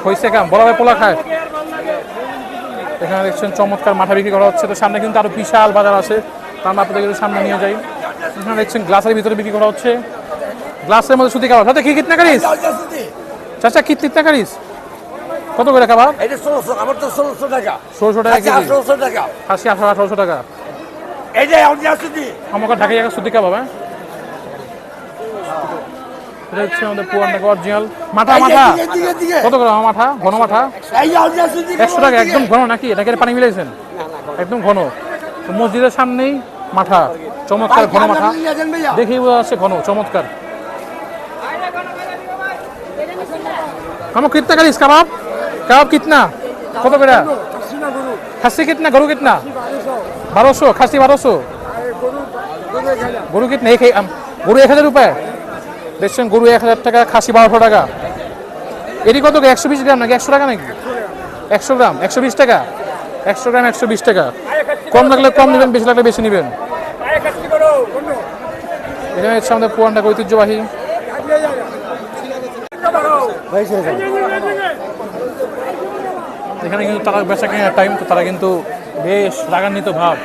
হয়েছে কাম বড় ভাই পোলা খায়। এখানে দেখছেন চমৎকার মাথা বিক্রি করা হচ্ছে। তো সামনে কিন্তু আরো বিশাল বাজার আছে, তা আমরা আপনাদের সামনে নিয়ে যাই। এখানে দেখছেন গ্লাসের ভিতরে বিক্রি করা হচ্ছে, গ্লাসের মধ্যে সুতি কাবাব। সাথে কি কিতনা করিস চাচা, কি কিতনা করিস? কত করে কাবাব? এটা 1600, আমার তো 1600 টাকা। 1600 টাকা কেজি। 1800 টাকা। খাসি 1800 টাকা। এইটা সুতি আমাকে ঢাকাই জায়গা সুতি কাবাব। হ্যাঁ, এটা হচ্ছে আমাদের পুরান ঢাকা অরিজিনাল মাথা। মাথা কত করে? মাথা ঘন মাথা 100 টাকা। একদম ঘন নাকি? এটাকে পানি মিলাইছেন? একদম ঘন। মসজিদের সামনেই মাথা, চমৎকার ঘন মাথা, দেখেই বোঝা যাচ্ছে ঘন, চমৎকার। আমার কিতনা করিস কাবাব? কাবাব কিতনা? কত করে? খাসি কিতনা? গরু কিতনা? 1200। খাসি 1200। গরু কিতনা? গরু 1000 রুপিয়া। দেখছেন গরু 1000 টাকা, খাসি 1200 টাকা। এটি কত? 120 গ্রাম নাকি 100 টাকা নাকি? 100 গ্রাম 120 টাকা। 100 গ্রাম 120 টাকা। কম লাগলে কম নেবেন, বেশি লাগলে বেশি নেবেন। এখানে হচ্ছে আমাদের পুরান ঢাকা ঐতিহ্যবাহী। এখানে কিন্তু তারা বেচা কেনার টাইম, তো তারা কিন্তু বেশ রাগান্বিত ভাব,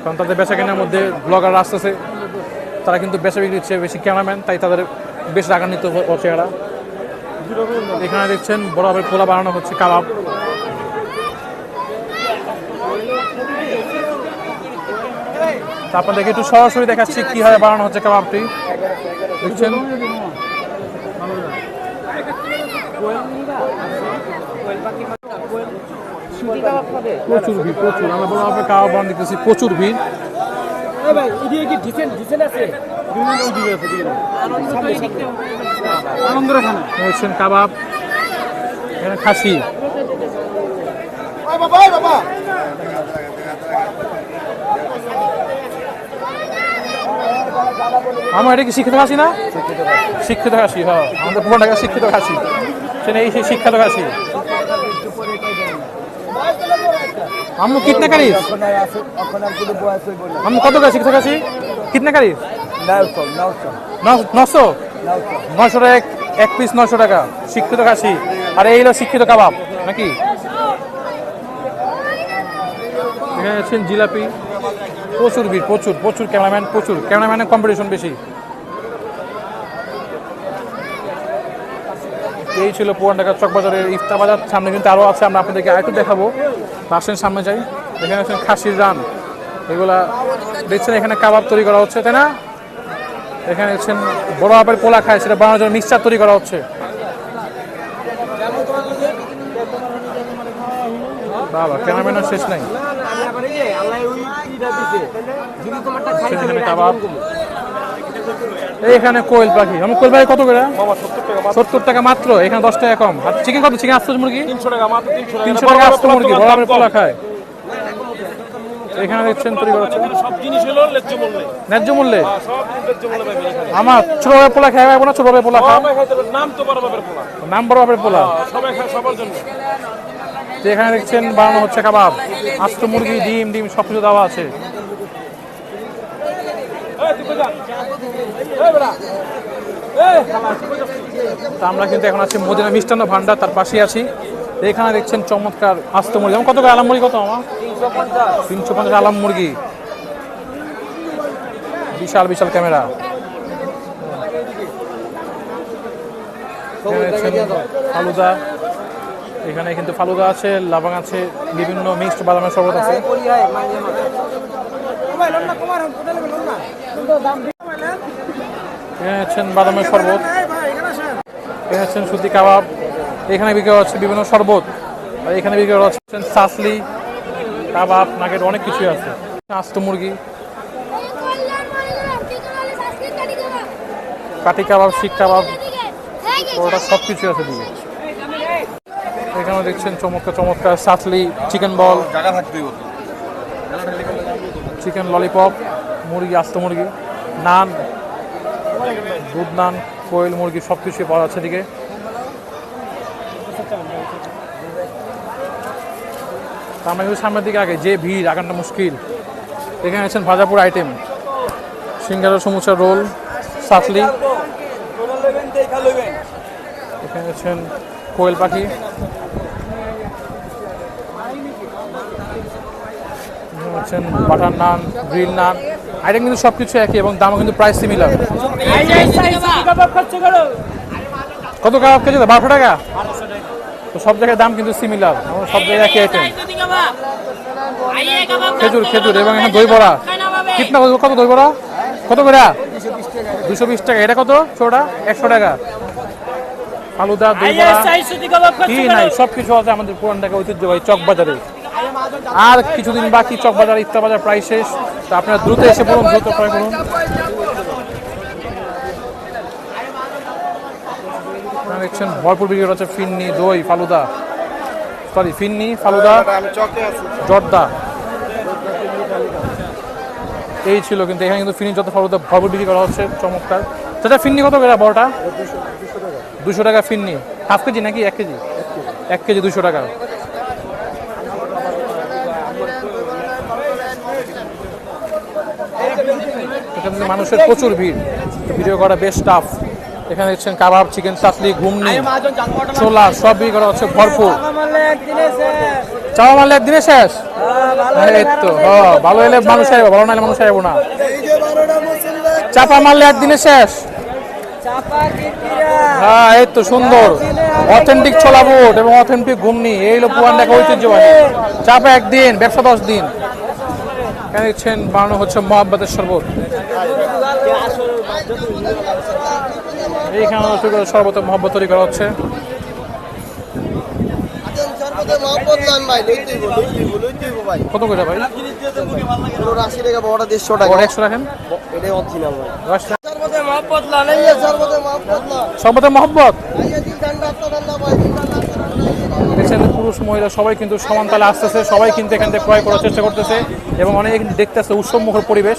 কারণ তাদের বেচা কেনার মধ্যে ব্লগার আসতেছে, তারা কিন্তু বেচা বিক্রি হচ্ছে বেশি ক্যামেরাম্যান, তাই তাদের বেশ রাগান্বিত চেহারা। এখানে দেখছেন বড় ভাবে পোলা বানানো হচ্ছে, কাবাব। আপনাদেরকে একটু সরাসরি দেখাচ্ছি কিভাবে বানানো হচ্ছে কাবাবটি। দেখছেন প্রচুর ভিড়, প্রচুর। আমরা বড় ভাবে কাবাব বানানো দেখতেছি, প্রচুর ভিড়। দেখছেন কাবাব, এখানে খাসি। আমার এটা কি শিক্ষিত খাসি না? শিক্ষিত খাসি, হ্যাঁ, আমাদের পুরো ঢাকা শিক্ষিত খাসি, সেটা এই সেই শিক্ষিত খাসি। আম্মু কিতনা করিস? আম্মু কত করে শিক্ষিত খাসি? কিতনা করিস? 900। 900 টাকা এক পিস, 900 টাকা শিক্ষিত খাসি। আর এই হলো শিক্ষিত কাবাব নাকি? এখানে আছেন জিলাপি। প্রচুর ভিড়, প্রচুর প্রচুর ক্যামেরাম্যান, প্রচুর ক্যামেরাম্যানের কম্পিটিশন বেশি। এই ছিল পুরান ঢাকার চকবাজারের ইফতার বাজার। সামনে কিন্তু আরও আছে, আমরা আপনাদেরকে আরেকটু দেখাবো। আসেন সামনে যাই। এখানে আছেন খাসির রান, এগুলা দেখছেন। এখানে কাবাব তৈরি করা হচ্ছে, তাই না? এখানে দেখছেন বড় আপার পোলা খায়, সেটা বানানোর জন্য মিক্সচার তৈরি করা হচ্ছে। বাবা, ক্যামেরাম্যানের শেষ নাই। কাবাব, এইখানে কোয়েল পাখি। আমার কোয়েল পাখি কত করে? 70 টাকা মাত্র। এখানে 10 টাকা কম। আর চিকেন কত? চিকেন আস্ত মুরগি 300 টাকা মাত্র। 300 টাকা আস্ত মুরগি, বড় আপার পোলা খায়। এখানে দেখছেন তৈরি করা হচ্ছে সব জিনিস হলো ন্যায্য মূল্যে। আমার ছোট ভাবে পোলা খাই না, ছোট ভাবে পোলা খায়। নাম তো বড় ভাবের পোলা, নাম বড় ভাবের পোলা, সবাই খায়, সবার জন্য। এখানে দেখছেন বানানো হচ্ছে কাবাব, আস্ত মুরগি, ডিম ডিম সব কিছু দেওয়া আছে। আমরা কিন্তু এখন আছি মদিনা মিষ্টান্ন ভান্ডার, তার পাশে আছি। এখানে দেখছেন চমৎকার আস্ত মুরগি। যেমন কত করে আলাম মুরগি? কত আমার? 350 আলাম মুরগি। বিশাল বিশাল ক্যামেরা। ফালুদা, এখানে কিন্তু ফালুদা আছে, লাবাং আছে, বিভিন্ন মিক্সড বাদামের শরবত আছে। এখানে আছেন বাদামের শরবত, এখানে আছেন সুতি কাবাব, এখানে বিক্রি হচ্ছে বিভিন্ন শরবত, আর এখানে বিক্রি হচ্ছে সাসলি, কাবাব, নাগেট, অনেক কিছু আছে। আস্ত মুরগি, কাঠি কাবাব, শিক কাবাব, ওটা সব কিছু আছে দিকে। এখানে দেখছেন চমৎকার চমৎকার সাসলি, চিকেন বল, চিকেন ললিপপ, মুরগি, আস্ত মুরগি, নান, দুধ নান, কোয়েল মুরগি, সব কিছু পাওয়া যাচ্ছে দিকে। আমরা কিন্তু সামনের দিকে আগে যে ভিড়, আগানটা মুশকিল। এখানে আছেন ভাজাপুর আইটেম, সিঙ্গারা, সমুচা, রোল, সাসলি, এখানে হচ্ছেন কোয়েল পাখি, হচ্ছেন বাটার নান, গ্রিল নান, আইটেম কিন্তু সব কিছু একই এবং দামও কিন্তু প্রায় সিমিলার। কত কাবাব কেজি? 1200 টাকা। তো সব জায়গায় দাম কিন্তু সিমিলার, সব জায়গায় একই আইটেম। খেজুর খেজুর এবং এখানে দই বড়া। কিতনা কত দই বড়া? কত করে? 220 টাকা। এটা কত? ছোটা 100 টাকা। ফালুদা, দই বড়া কি নাই, সব কিছু আছে আমাদের পুরান ঢাকা ঐতিহ্যবাহী চক বাজারে। আর কিছুদিন বাকি চক বাজার, ইফতার বাজার প্রায় শেষ। তো আপনারা দ্রুত এসে পড়ুন, দ্রুত ক্রয় করুন। দেখছেন ভরপুর বিক্রি হচ্ছে ফিন্নি, দই, ফালুদা, সরি ফিন্নি, ফালুদা, জর্দা। এই ছিল, কিন্তু এখানে কিন্তু ফিন্নি যত ফালুদা ভরপুর বিক্রি করা হচ্ছে, চমৎকার। সেটা ফিন্নি কত করে বড়টা? 200 টাকা ফিন্নি। হাফ কেজি নাকি 1 কেজি? 1 কেজি 200 টাকা। এখানে মানুষের প্রচুর ভিড়, ভিডিও করা বেশ টাফ। এখানে দেখছেন কাবাব, চিকেন চাটলি, ঘুমনি, ছোলা সব বিক্রি করা হচ্ছে ভরপুর। চাওয়া মারলে একদিনে শেষ। এই তো ভালো এলে মানুষ আইব, ভালো না হলে মানুষ আইব না। চাপা মারলে একদিনে শেষ। হ্যাঁ এই তো সুন্দর অথেন্টিক ছোলা বুট এবং অথেন্টিক ঘুমনি, এই হলো পুরান ঢাকা ঐতিহ্যবাহী। চাপা একদিন, ব্যবসা 10 দিন। এখানে দেখছেন বানানো হচ্ছে মহাব্বতের শরবত। এইখানে শরবতের মহব্বত তৈরি করা হচ্ছে। কত করে ভাই? 80 টাকা, বড়টা 150 টাকা। 100 রাখেন। এটাই অরিজিনাল ভাই। শরবতের মহব্বত দেখছেন, পুরুষ মহিলা সবাই কিন্তু সমান তালে আসতেছে, সবাই কিন্তু এখান থেকে ক্রয় করার চেষ্টা করতেছে এবং অনেকে দেখতে আসছে উৎসবমুখর পরিবেশ,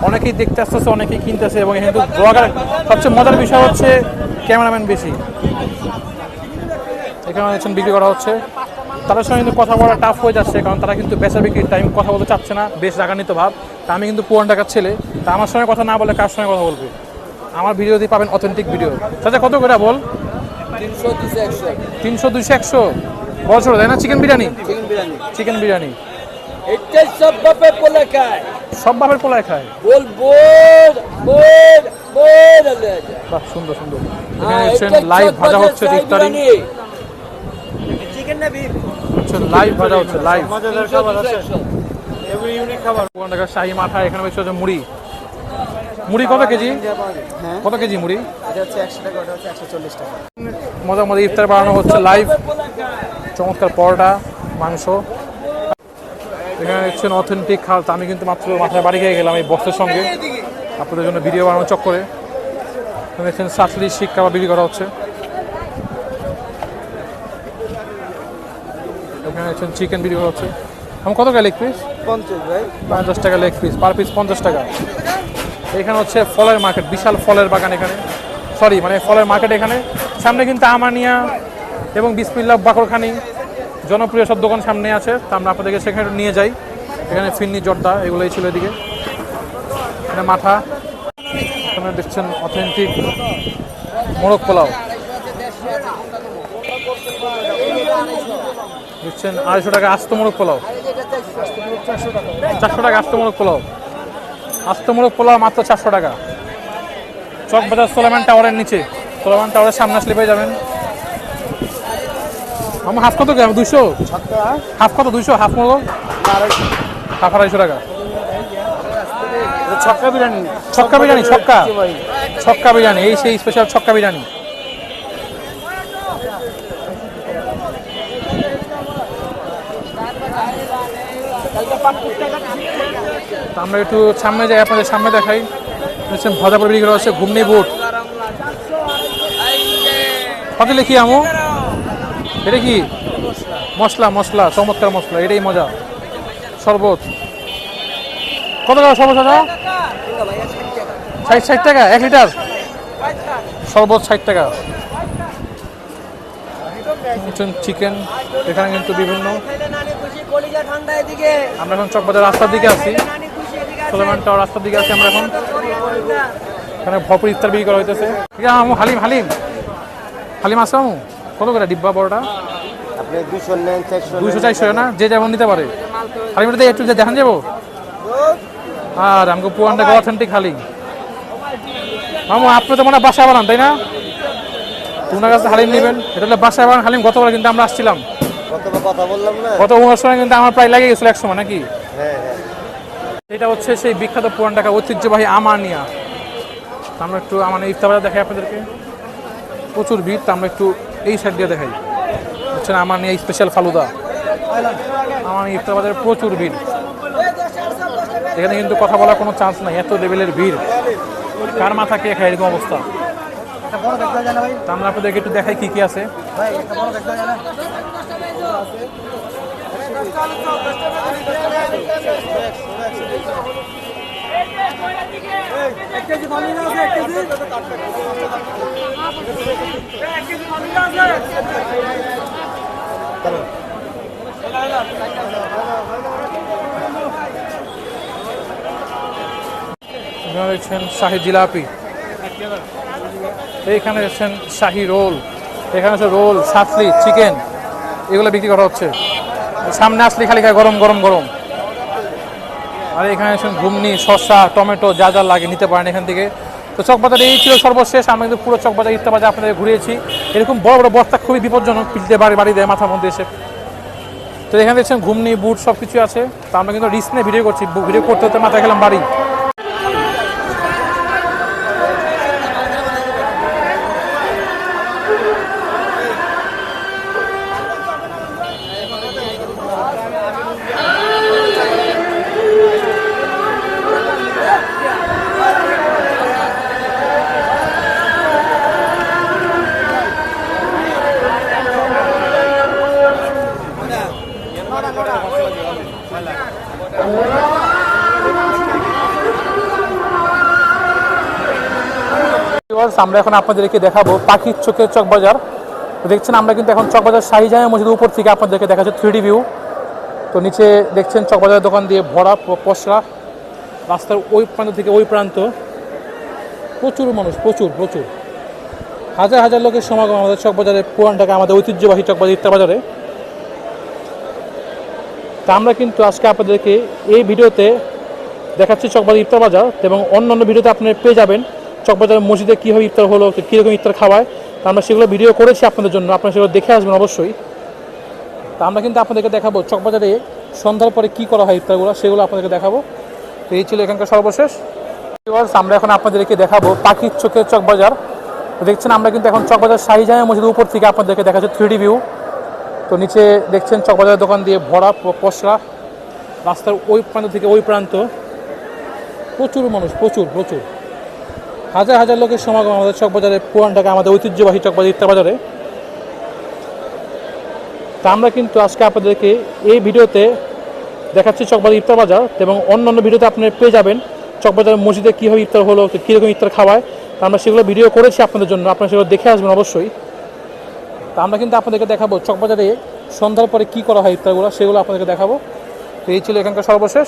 অনেকেই দেখতে আসতেছে, অনেকেই কিনতেছে। এবং এখানে কিন্তু ব্লগার, সবচেয়ে মজার বিষয় হচ্ছে ক্যামেরাম্যান বেশি। এখানে দেখছেন বিক্রি করা হচ্ছে, তাদের সঙ্গে কিন্তু কথা বলা টাফ হয়ে যাচ্ছে, কারণ তারা কিন্তু বেচা বিক্রির টাইম কথা বলতে চাচ্ছে না, বেশ রাগান্বিত ভাব। তা আমি কিন্তু পুরান ঢাকার ছেলে, তা আমার সঙ্গে কথা না বলে কার সঙ্গে কথা বলবে? আমার ভিডিও দিয়ে পাবেন অথেন্টিক ভিডিও। চাচা কত করে বল? 300, 200, 100 বড় ছোট, তাই না? চিকেন বিরিয়ানি, চিকেন বিরিয়ানি সব বাপের পোলা খায়, সব বাপের পোলায় খায়। বাহ সুন্দর সুন্দর। এখানে দেখছেন লাইভ ভাজা হচ্ছে, ইফতারি লাইভ ভাজা হচ্ছে, লাইভ পুরান ঢাকার শাহী মাঠা। এখানে বেশি হচ্ছে মুড়ি। মুড়ি কত কেজি? কত কেজি মুড়ি? এটা হচ্ছে 100 টাকা, ওটা হচ্ছে 140 টাকা। মজা মজা ইফতার বানানো হচ্ছে লাইভ। চমৎকার পরোটা, মাংস। এখানে দেখছেন অথেন্টিক খাল। আমি কিন্তু মাত্র মাথায় বাড়ি খেয়ে গেলাম এই বক্সের সঙ্গে, আপনাদের জন্য ভিডিও বানানো চক্করে। এখানে দেখছেন চাটলি, শিক কাবাব বিক্রি করা হচ্ছে। এখানে দেখছেন চিকেন বিক্রি করা হচ্ছে। আমি কত টাকা লেগ পিস? 50 ভাই। 50 টাকা লেগ পিস, পার পিস 50 টাকা। এখানে হচ্ছে ফলের মার্কেট, বিশাল ফলের বাগান এখানে, সরি মানে ফলের মার্কেট এখানে। সামনে কিন্তু আমানিয়া এবং বিসমিল্লাহ বাকরখানি জনপ্রিয় সব দোকান সামনে আছে, তা আমরা আপনাদেরকে সেখানে নিয়ে যাই। এখানে ফিন্নি, জর্দা এগুলোই ছিল এদিকে। এখানে মাথা, এখানে দেখছেন অথেন্টিক মোরগ পোলাও দিচ্ছেন 250 টাকা আস্ত মোরগ পোলাও, 400 টাকা আস্ত মোরগ পোলাও। আস্ত মোরগ পোলাও মাত্র 400 টাকা। চক বাজার সোলেমান টাওয়ারের নিচে, সোলেমান টাওয়ারের সামনে আসলে পেয়ে যাবেন। আমার হাফ কত গ্রাম? 200। হাফ কত? 200 হাফ মোরগ, হাফ 250 টাকা। ছক্কা বিরিয়ানি, ছক্কা বিরিয়ানি, ছক্কা বিরিয়ানি, এই সেই স্পেশাল ছক্কা বিরিয়ানি। আমরা একটু সামনে যাই, আপনাদের সামনে দেখাই। ভাজা পড়ে বিক্রি করা হচ্ছে ঘুমনি বুট। কত লিখি আমু? এটা কি মশলা? মশলা, চমৎকার মশলা, এটাই মজা। শরবত কত টাকা শরবত? 60 টাকা 1 লিটার শরবত, 60 টাকা। চিকেন এখানে কিন্তু বিভিন্ন। আমরা এখন চকবাজার রাস্তার দিকে আছি, সোলেমান টাওয়ার রাস্তার দিকে আছি আমরা এখন। এখানে ভরপুর ইফতার বিক্রি করা হইতেছে। ঠিক আছে আমু, হালিম হালিম হালিম আছে আমু, কত করে ডিব্বা বড়টা? আপনি 200 নেন, 200 400 না, যে যেমন নিতে পারে। হালিমটা একটু যে দেখান যাবো। আর আমাকে পুরানটা অথেন্টিক হালিম। মামু আপনি তো মনে হয় বাসায় বানান তাই না? তোমার কাছে হালিম নেবেন, এটা হলো বাসায় বানান হালিম। গতবার কিন্তু আমরা আসছিলাম, কতবার কথা বললাম না? গত সময় কিন্তু আমার প্রায় লেগে গেছিল এক সময় নাকি। হ্যাঁ হ্যাঁ। এটা হচ্ছে সেই বিখ্যাত পুরান ঢাকা ঐতিহ্যবাহী আমানিয়া। আমরা একটু আমার ইফতার বাজার দেখাই আপনাদেরকে, প্রচুর ভিড়। তো আমরা একটু এই সাইড দিয়ে দেখাই, হচ্ছে না আমানিয়া স্পেশাল ফালুদা। আমার ইফতার বাজারে প্রচুর ভিড়, এখানে কিন্তু কথা বলার কোনো চান্স নাই, এত লেভেলের ভিড়। কার মাথা কে খায় এরকম অবস্থা। তো আমরা আপনাদেরকে একটু দেখাই কি কি আছে। এখানে দেখছেন শাহি জিলাপি, এইখানে দেখছেন শাহি রোল, এখানে হচ্ছে রোল, সাতলি, চিকেন, এগুলো বিক্রি করা হচ্ছে। সামনে আসলে খালি খালি গরম গরম গরম। আর এখানে দেখছেন ঘুগনি, শসা, টমেটো, যা যা লাগে নিতে পারেন এখান থেকে। তো চকবাজার এই ছিল সর্বশেষ। আমরা কিন্তু পুরো চকবাজার ইফতার বাজার আপনাদের ঘুরিয়েছি। এরকম বড় বড় বস্তা খুবই বিপজ্জনক, পিলতে বাড়ি দেয় মাথার মধ্যে এসে। তো এখানে দেখছেন ঘুগনি, বুট সব কিছু আছে। তো আমরা কিন্তু রিস্ক নিয়ে ভিডিও করছি, ভিডিও করতে করতে মাথায় খেলাম বাড়ি। আমরা এখন আপনাদেরকে দেখাবো পাখির চোখের চকবাজার। তো দেখছেন আমরা কিন্তু এখন চকবাজার শাহী জামে মসজিদের উপর থেকে আপনাদেরকে দেখাচ্ছে 3D ভিউ। তো নিচে দেখছেন চকবাজারের দোকান দিয়ে ভরা পসরা, রাস্তার ওই প্রান্ত থেকে ওই প্রান্ত প্রচুর মানুষ, প্রচুর প্রচুর হাজার হাজার লোকের সমাগম আমাদের চকবাজারে, পুরান ঢাকা আমাদের ঐতিহ্যবাহী চকবাজার ইফতার বাজারে। তা আমরা কিন্তু আজকে আপনাদেরকে এই ভিডিওতে দেখাচ্ছি চকবাজার ইফতার বাজার, এবং অন্যান্য ভিডিওতে আপনি পেয়ে যাবেন চকবাজারের মসজিদে কীভাবে ইফতার হলো, কীরকম ইফতার খাওয়ায়। তো আমরা সেগুলো ভিডিও করেছি আপনাদের জন্য, আপনারা সেগুলো দেখে আসবেন অবশ্যই। তা আমরা কিন্তু আপনাদেরকে দেখাবো চকবাজারে সন্ধ্যার পরে কী করা হয় ইফতারগুলো, সেগুলো আপনাদেরকে দেখাবো। তো এই ছিল এখানকার সর্বশেষ। আমরা এখন আপনাদেরকে দেখাবো পাখির চোখের চকবাজার। তো দেখছেন আমরা কিন্তু এখন চকবাজার শাহী জামে মসজিদের উপর থেকে আপনাদেরকে দেখাচ্ছে 3D ভিউ। তো নিচে দেখছেন চকবাজারের দোকান দিয়ে ভরা পসরা, রাস্তার ওই প্রান্ত থেকে ওই প্রান্ত প্রচুর মানুষ, প্রচুর প্রচুর হাজার হাজার লোকের সমাগম আমাদের চকবাজারে, পুরান ঢাকা আমাদের ঐতিহ্যবাহী চকবাজার ইফতার বাজারে। তা আমরা কিন্তু আজকে আপনাদেরকে এই ভিডিওতে দেখাচ্ছি চকবাজার ইফতার বাজার, এবং অন্যান্য ভিডিওতে আপনি পেয়ে যাবেন চকবাজারের মসজিদে কীভাবে ইফতার হলো, কীরকম ইফতার খাওয়ায়। তা আমরা সেগুলো ভিডিও করেছি আপনাদের জন্য, আপনারা সেগুলো দেখে আসবেন অবশ্যই। তা আমরা কিন্তু আপনাদেরকে দেখাবো চকবাজারে সন্ধ্যার পরে কী করা হয় ইফতারগুলো, সেগুলো আপনাদেরকে দেখাবো। তো এই ছিল এখানকার সর্বশেষ।